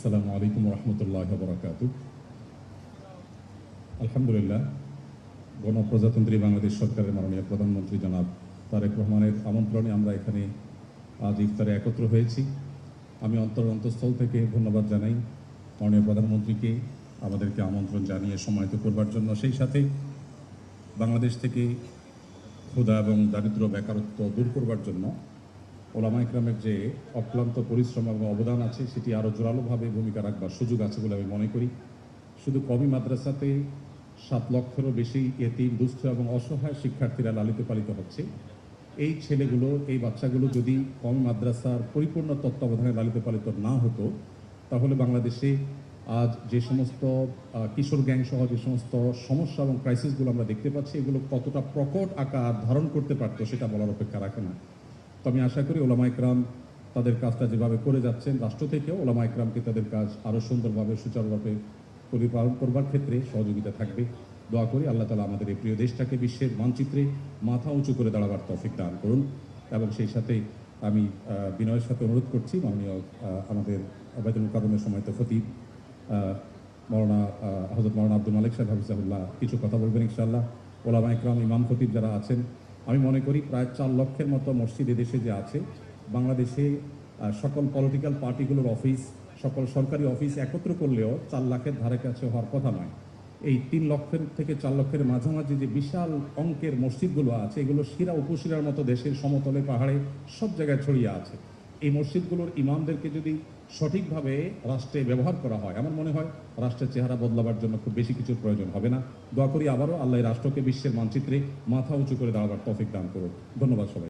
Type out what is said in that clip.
আসসালামু আলাইকুম রহমতুল্লাহ বরাকাতুহ। আলহামদুলিল্লাহ, গণপ্রজাতন্ত্রী বাংলাদেশ সরকারের মাননীয় প্রধানমন্ত্রী জনাব তারেক রহমানের আমন্ত্রণে আমরা এখানে আজ ইফতারে একত্র হয়েছি। আমি অন্তঃস্থল থেকে ধন্যবাদ জানাই মাননীয় প্রধানমন্ত্রীকে আমাদেরকে আমন্ত্রণ জানিয়ে সমাহিত করবার জন্য। সেই সাথে বাংলাদেশ থেকে ক্ষুধা এবং দারিদ্র বেকারত্ব দূর করবার জন্য ওলামা ইকরামের যে অক্লান্ত পরিশ্রম এবং অবদান আছে সেটি আরও জোরালোভাবে ভূমিকা রাখবার সুযোগ আছে বলে আমি মনে করি। শুধু কওমি মাদ্রাসাতে 7 লক্ষেরও বেশি এতিম, দুস্থ এবং অসহায় শিক্ষার্থীরা লালিত পালিত হচ্ছে। এই ছেলেগুলো, এই বাচ্চাগুলো যদি কওমি মাদ্রাসার পরিপূর্ণ তত্ত্বাবধানে লালিত পালিত না হতো, তাহলে বাংলাদেশে আজ যে সমস্ত কিশোর গ্যাং সহ যে সমস্ত সমস্যা এবং ক্রাইসিসগুলো আমরা দেখতে পাচ্ছি, এগুলো কতটা প্রকট আকার ধারণ করতে পারতো সেটা বলার অপেক্ষা রাখে না। তো আমি আশা করি ওলামা ইকরাম তাদের কাজটা যেভাবে করে যাচ্ছেন, রাষ্ট্র থেকেও ওলামা ইকরামকে তাদের কাজ আরও সুন্দরভাবে সুচারুভাবে পরিপালন করবার ক্ষেত্রে সহযোগিতা থাকবে। দোয়া করি আল্লাহ তাআলা আমাদের এই প্রিয় দেশটাকে বিশ্বের মানচিত্রে মাথা উঁচু করে দাঁড়াবার তৌফিক দান করুন। এবং সেই সাথে আমি বিনয়ের সাথে অনুরোধ করছি মাননীয় আমাদের বাইতুল মুকাররমের সময়ত খতিব হযরত মাওলানা আব্দুল মালিক সাহেব হাফিজাহুল্লাহ কিছু কথা বলবেন ইনশাআল্লাহ। ওলামা ইকরাম, ইমাম খতিব যারা আছেন, আমি মনে করি প্রায় 4 লক্ষের মতো মসজিদ এদেশে যে আছে, বাংলাদেশে সকল পলিটিক্যাল পার্টিগুলোর অফিস, সকল সরকারি অফিস একত্র করলেও 4 লাখের ধারে কাছে হওয়ার কথা নয়। এই 3 লক্ষের থেকে 4 লক্ষের মাঝামাঝি যে বিশাল অঙ্কের মসজিদগুলো আছে, এগুলো শিরা উপশিরার মতো দেশের সমতলে, পাহাড়ে সব জায়গায় ছড়িয়ে আছে। এই মসজিদগুলোর ইমামদেরকে যদি সঠিকভাবে রাষ্ট্রে ব্যবহার করা হয়, আমার মনে হয় রাষ্ট্রের চেহারা বদলাবার জন্য খুব বেশি কিছুর প্রয়োজন হবে না। দোয়া করি আবারও আল্লাহ রাষ্ট্রকে বিশ্বের মানচিত্রে মাথা উঁচু করে দাঁড়াবার তৌফিক দান করুন। ধন্যবাদ সবাই।